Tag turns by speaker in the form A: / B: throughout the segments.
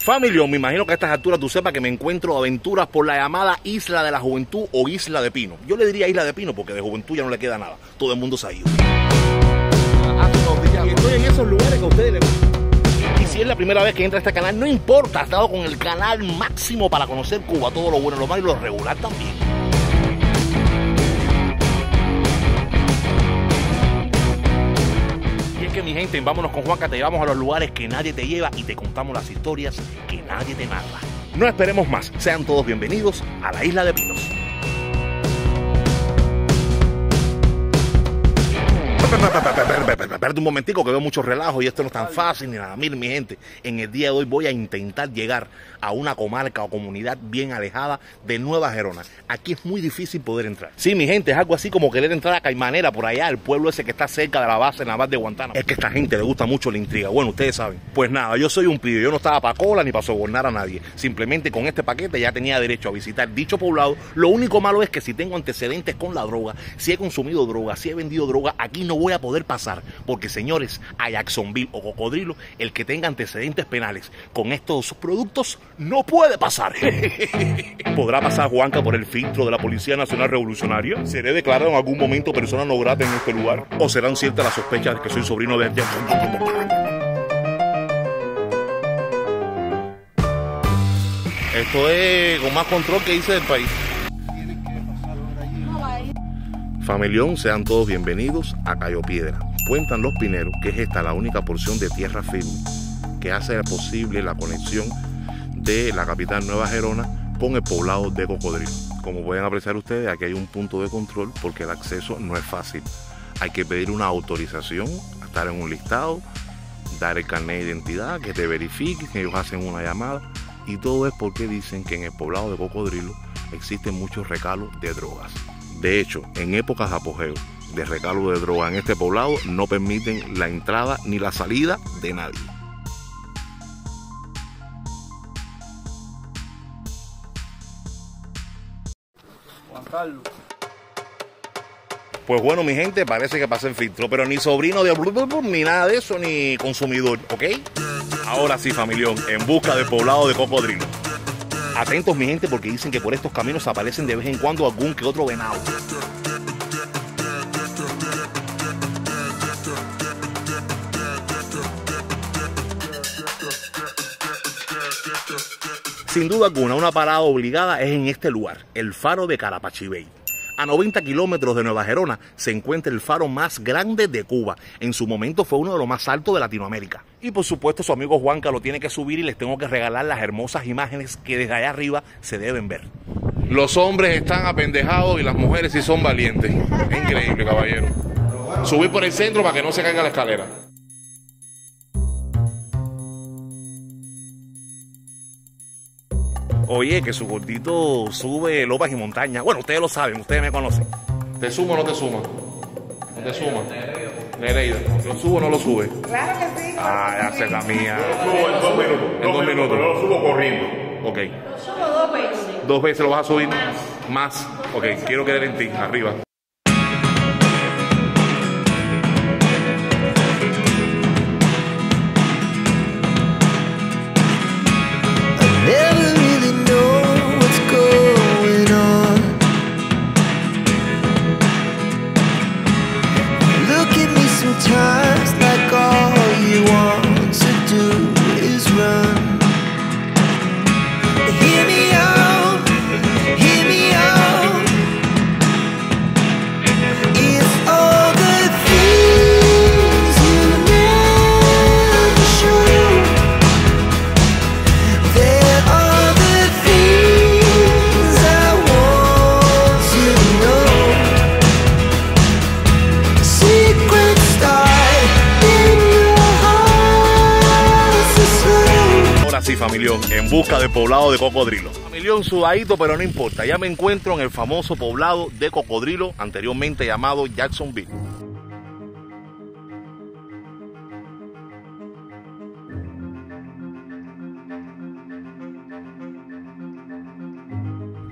A: Familión, me imagino que a estas alturas tú sepas que me encuentro aventuras por la llamada Isla de la Juventud o Isla de Pino. Yo le diría Isla de Pino porque de juventud ya no le queda nada. Todo el mundo se ha ido. Y estoy en esos lugares que a ustedes les gustan. Y si es la primera vez que entra a este canal, no importa, has estado con el canal máximo para conocer Cuba, todo lo bueno, lo malo y lo regular también. Que mi gente, vámonos con Juanca, te llevamos a los lugares que nadie te lleva y te contamos las historias que nadie te narra. No esperemos más, sean todos bienvenidos a la Isla de Pinos. Espérate un momentico que veo muchos relajos y esto no es tan fácil ni nada. Miren mi gente, en el día de hoy voy a intentar llegar a una comarca o comunidad bien alejada de Nueva Gerona. Aquí es muy difícil poder entrar. Sí, mi gente, es algo así como querer entrar a Caimanera, por allá, el pueblo ese que está cerca de la base naval de Guantánamo. Es que a esta gente le gusta mucho la intriga. Bueno, ustedes saben. Pues nada, yo soy un pibe, yo no estaba para cola ni para sobornar a nadie. Simplemente con este paquete ya tenía derecho a visitar dicho poblado. Lo único malo es que si tengo antecedentes con la droga, si he consumido droga, si he vendido droga, aquí no voy a poder pasar. Porque señores, a Jacksonville o Cocodrilo, el que tenga antecedentes penales con estos productos no puede pasar. ¿Podrá pasar Juanca por el filtro de la Policía Nacional Revolucionaria? ¿Seré declarado en algún momento persona no grata en este lugar? ¿O serán ciertas las sospechas de que soy sobrino de... Esto es con más control que hice del país. Familión, sean todos bienvenidos a Cayo Piedra. Cuentan los pineros que es esta la única porción de tierra firme que hace posible la conexión de la capital Nueva Gerona con el poblado de Cocodrilo. Como pueden apreciar ustedes, aquí hay un punto de control porque el acceso no es fácil. Hay que pedir una autorización a estar en un listado, dar el carnet de identidad, que te verifiquen, que ellos hacen una llamada. Y todo es porque dicen que en el poblado de Cocodrilo existen muchos recalos de drogas. De hecho, en épocas de apogeo de recalo de droga en este poblado no permiten la entrada ni la salida de nadie.
B: Juan Carlos.
A: Pues bueno, mi gente, parece que pasé el filtro, pero ni sobrino de ni nada de eso, ni consumidor, ¿ok? Ahora sí, familión, en busca del poblado de Cocodrilo. Atentos, mi gente, porque dicen que por estos caminos aparecen de vez en cuando algún que otro venado. Sin duda alguna, una parada obligada es en este lugar, el faro de Carapachibey. A 90 kilómetros de Nueva Gerona se encuentra el faro más grande de Cuba. En su momento fue uno de los más altos de Latinoamérica. Y por supuesto su amigo Juanca lo tiene que subir y les tengo que regalar las hermosas imágenes que desde allá arriba se deben ver. Los hombres están apendejados y las mujeres sí son valientes. Es increíble, caballero. Subir por el centro para que no se caiga la escalera. Oye, que su gordito sube lomas y montañas. Bueno, ustedes lo saben, ustedes me conocen. ¿Te suma o no te suma? ¿No te suma? Nereida. ¿Lo subo o no lo sube?
C: Claro que sí.
A: Ah, ya sé la mía.
D: Lo subo en 2 minutos.
A: En 2 minutos.
D: Pero lo subo corriendo.
A: Ok.
C: Lo subo 2 veces.
A: 2 veces lo vas a subir. Más. Ok, quiero quedar en ti, arriba.
E: Sometimes like all you want to do is run. Hear me out, hear me out. If all the things you never show, there are the things I want to know. Secrets.
A: Ahora sí, familión, en busca del poblado de Cocodrilo. Familión sudadito, pero no importa. Ya me encuentro en el famoso poblado de Cocodrilo, anteriormente llamado Jacksonville.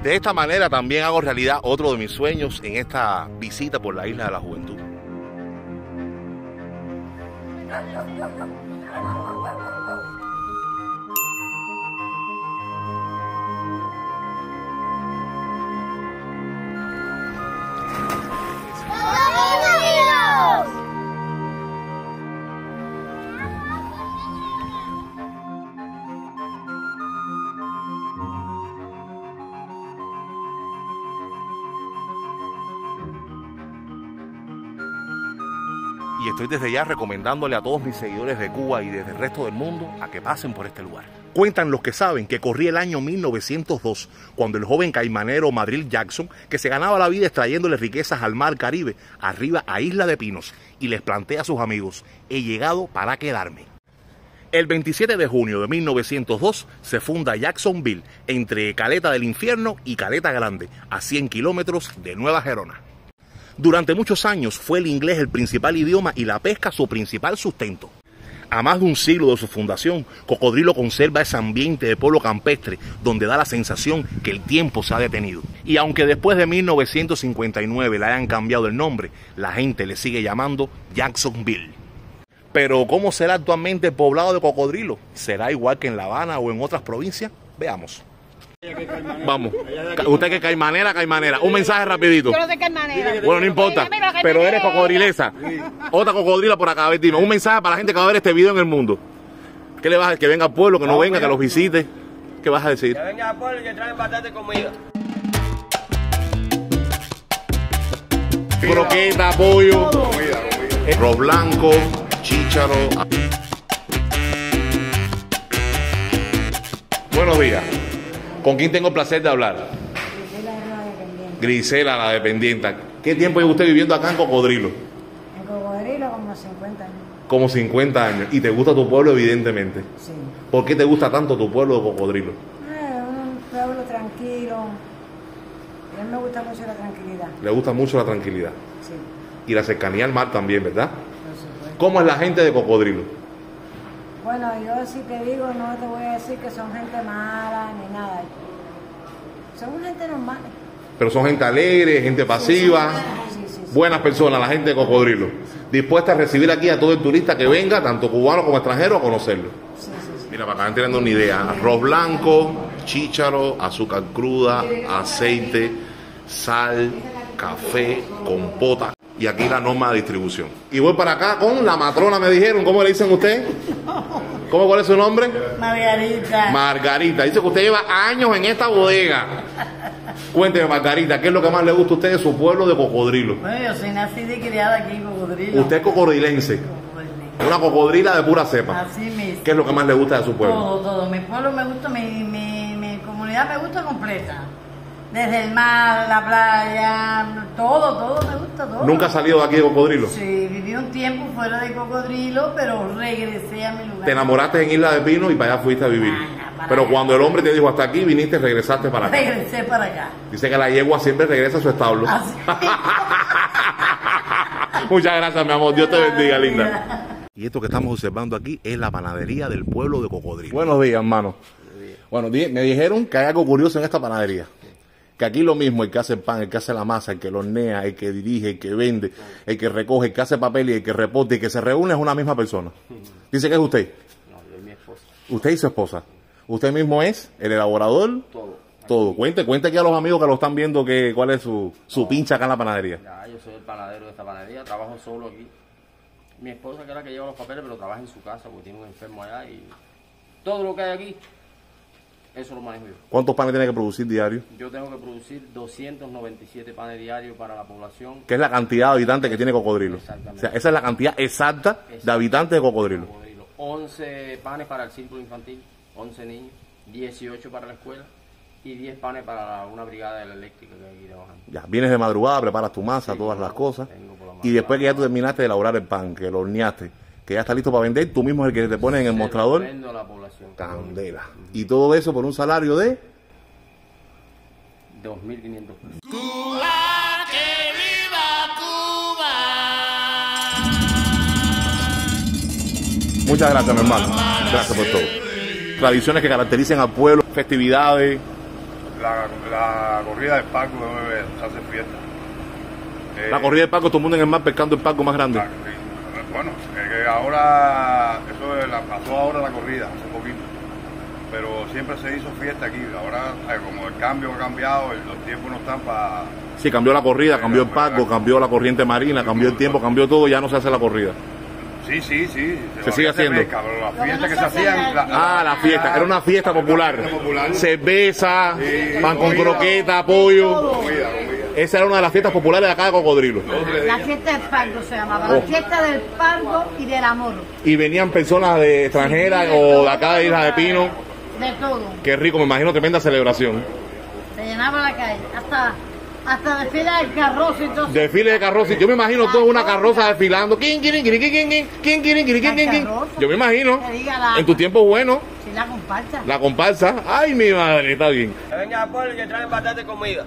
A: De esta manera también hago realidad otro de mis sueños en esta visita por la Isla de la Juventud. Y estoy desde ya recomendándole a todos mis seguidores de Cuba y desde el resto del mundo a que pasen por este lugar. Cuentan los que saben que corría el año 1902, cuando el joven caimanero Madrid Jackson, que se ganaba la vida extrayéndole riquezas al mar Caribe, arriba a Isla de Pinos, y les plantea a sus amigos: he llegado para quedarme. El 27 de junio de 1902 se funda Jacksonville, entre Caleta del Infierno y Caleta Grande, a 100 kilómetros de Nueva Gerona. Durante muchos años fue el inglés el principal idioma y la pesca su principal sustento. A más de un siglo de su fundación, Cocodrilo conserva ese ambiente de pueblo campestre donde da la sensación que el tiempo se ha detenido. Y aunque después de 1959 le hayan cambiado el nombre, la gente le sigue llamando Jacksonville. Pero ¿cómo será actualmente el poblado de Cocodrilo? ¿Será igual que en La Habana o en otras provincias? Veamos. Vamos. Usted que caimanera. Un mensaje rapidito.
C: Yo no sé qué manera.
A: Bueno, no importa. Pero eres cocodrilesa. Otra cocodrila por acá. A ver, dime, un mensaje para la gente que va a ver este video en el mundo. ¿Qué le vas a decir? Que venga al pueblo, que no venga, que los visite. ¿Qué vas a decir?
B: Que venga al pueblo y que traigan bastante comida.
A: Croqueta, pollo, arroz blanco, chícharo. Buenos días. ¿Con quién tengo el placer de hablar? Grisela, la dependiente. ¿Qué tiempo lleva usted viviendo acá en Cocodrilo?
F: En Cocodrilo como 50 años.
A: Como 50 años. ¿Y te gusta tu pueblo, evidentemente?
F: Sí.
A: ¿Por qué te gusta tanto tu pueblo de Cocodrilo?
F: Un pueblo tranquilo. Y a mí me gusta mucho la tranquilidad.
A: Le gusta mucho la tranquilidad.
F: Sí,
A: Y la cercanía al mar también, ¿verdad?
F: por supuesto.
A: ¿Cómo es la gente de Cocodrilo?
F: Bueno, yo si te digo, no te voy a decir que son gente mala ni nada. Son gente normal.
A: Pero son gente alegre, gente pasiva,
F: Sí.
A: buenas personas, la gente de Cocodrilo. Dispuesta a recibir aquí a todo el turista que venga, tanto cubano como extranjero, a conocerlo.
F: Sí.
A: Mira, para que vayan teniendo una idea: arroz blanco, chícharo, azúcar cruda, aceite, sal, café, compota. Y aquí la norma de distribución. Y voy para acá con la matrona, me dijeron. ¿Cómo le dicen usted? ¿Cuál es su nombre?
F: Margarita.
A: Margarita. Dice que usted lleva años en esta bodega. Cuénteme, Margarita, ¿qué es lo que más le gusta a usted de su pueblo de Cocodrilo?
F: Bueno, yo soy nacida y criada aquí en Cocodrilo.
A: Usted es cocodrilense. Una cocodrila de pura cepa.
F: Así mismo.
A: ¿Qué es lo que más le gusta de su pueblo?
F: Todo. Mi pueblo me gusta, mi comunidad me gusta completa. Desde el mar, la playa, todo me gusta, todo.
A: ¿Nunca ha salido de aquí de Cocodrilo?
F: Sí, viví un tiempo fuera de Cocodrilo, pero regresé a mi lugar.
A: Te enamoraste en Isla de Pino y para allá fuiste a vivir.
F: Para
A: Pero
F: allá.
A: cuando el hombre te dijo hasta aquí, viniste, regresaste para acá.
F: Regresé para acá.
A: Dice que la yegua siempre regresa a su establo.
F: Así.
A: Muchas gracias, mi amor. Dios te bendiga, linda. Y esto que estamos observando aquí es la panadería del pueblo de Cocodrilo. Buenos días, hermano. Bueno, me dijeron que hay algo curioso en esta panadería. Que aquí lo mismo, el que hace el pan, el que hace la masa, el que lo hornea, el que dirige, el que vende, el que recoge, el que hace papel y el que reporta y que se reúne es una misma persona. Dice que es usted.
B: No, yo y mi esposa.
A: Usted y su esposa. Usted mismo es el elaborador. Todo. Cuente aquí a los amigos que lo están viendo cuál es su pincha acá en la panadería.
B: Ya, yo soy el panadero de esta panadería, trabajo solo aquí. Mi esposa que es la que lleva los papeles, pero trabaja en su casa porque tiene un enfermo allá y todo lo que hay aquí, eso lo manejo yo.
A: ¿Cuántos panes tiene que producir diario?
B: Yo tengo que producir 297 panes diarios para la población.
A: ¿Qué es la cantidad de habitantes que tiene Cocodrilo?
B: Exactamente.
A: O sea, esa es la cantidad exacta de habitantes de Cocodrilo.
B: 11 panes para el círculo infantil, 11 niños, 18 para la escuela y 10 panes para una brigada de la eléctrica que hay aquí trabajando.
A: Ya, vienes de madrugada, preparas tu masa, todas las cosas.
B: Vengo por la
A: Y
B: madrugada.
A: después que ya tú terminaste de elaborar el pan, que lo horneaste, que ya está listo para vender, tú mismo es el que te pone en el
B: Se lo
A: mostrador.
B: vendo a la población.
A: Candela. Y todo eso por un salario de...
B: 2.500 pesos.
A: Muchas gracias, mi hermano. Gracias por todo. Tradiciones que caractericen al pueblo, festividades.
D: La corrida del Paco se hace fiesta.
A: La corrida del Paco, todo el mundo en el mar pescando el Paco más grande.
D: Bueno, que ahora, eso pasó ahora la corrida, hace poquito. Pero siempre se hizo fiesta aquí. Ahora, como el cambio ha cambiado, los tiempos no están para...
A: Sí, cambió la corrida, cambió el Paco, cambió la corriente marina, cambió el tiempo, cambió todo, ya no se hace la corrida.
D: Sí.
A: Se sigue haciendo.
D: Pero las fiestas que se hacían...
A: La fiesta, era una fiesta popular. Cerveza, pan con croqueta, pollo. Esa era una de las fiestas populares de acá de Cocodrilo.
F: La fiesta del Pardo se llamaba, la fiesta del Pardo y del amor.
A: Y venían personas de extranjeras o de acá de Isla de Pino.
F: De todo.
A: Qué rico, me imagino tremenda celebración.
F: Se llenaba la calle, hasta desfile del carrozo y todo.
A: Desfile de carroza. Yo me imagino toda una carroza desfilando. Yo me imagino. En tu tiempo bueno.
F: Sí, la comparsa.
A: La comparsa. Ay, mi madre, está bien.
B: Que venga al pueblo y que traigan bastante comida.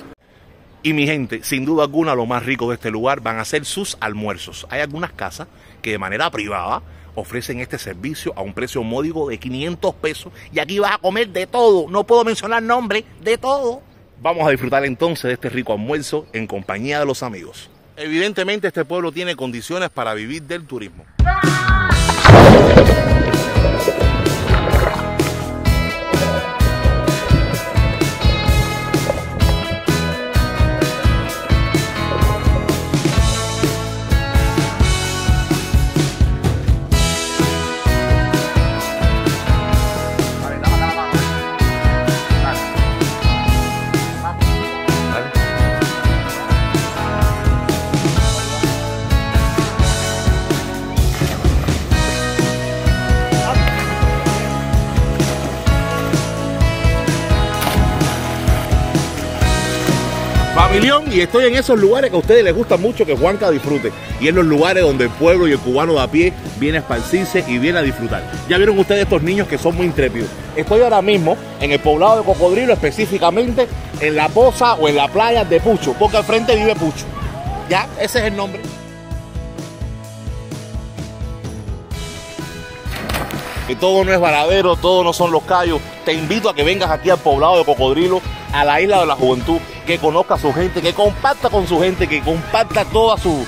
A: Y mi gente, sin duda alguna, lo más rico de este lugar van a ser sus almuerzos. Hay algunas casas que de manera privada ofrecen este servicio a un precio módico de 500 pesos. Y aquí vas a comer de todo. No puedo mencionar nombre, de todo. Vamos a disfrutar entonces de este rico almuerzo en compañía de los amigos. Evidentemente este pueblo tiene condiciones para vivir del turismo. Familión, y estoy en esos lugares que a ustedes les gusta mucho que Juanca disfrute. Y en los lugares donde el pueblo y el cubano de a pie viene a esparcirse y viene a disfrutar. Ya vieron ustedes estos niños que son muy intrépidos. Estoy ahora mismo en el poblado de Cocodrilo, específicamente en la poza o en la playa de Pucho, porque al frente vive Pucho. Ya, ese es el nombre. Que todo no es Varadero, todo no son Los Cayos. Te invito a que vengas aquí al poblado de Cocodrilo, a la Isla de la Juventud, que conozca a su gente, que comparta con su gente, que comparta toda su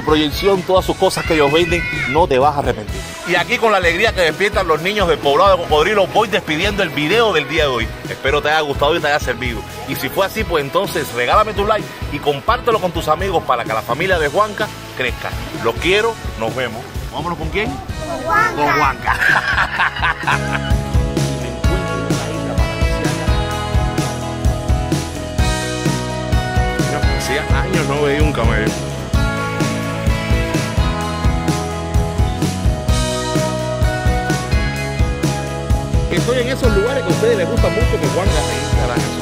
A: proyección, todas sus cosas que ellos venden. No te vas a arrepentir. Y aquí, con la alegría que despiertan los niños del poblado de Cocodrilo, voy despidiendo el video del día de hoy. Espero te haya gustado y te haya servido. Y si fue así, pues entonces regálame tu like y compártelo con tus amigos para que la familia de Juanca crezca. Los quiero, nos vemos. ¿Vámonos con quién?
F: Con Juanca.
A: Con Juanca. Hacía años no veía un camello. Estoy en esos lugares que a ustedes les gusta mucho que Juanca se instala en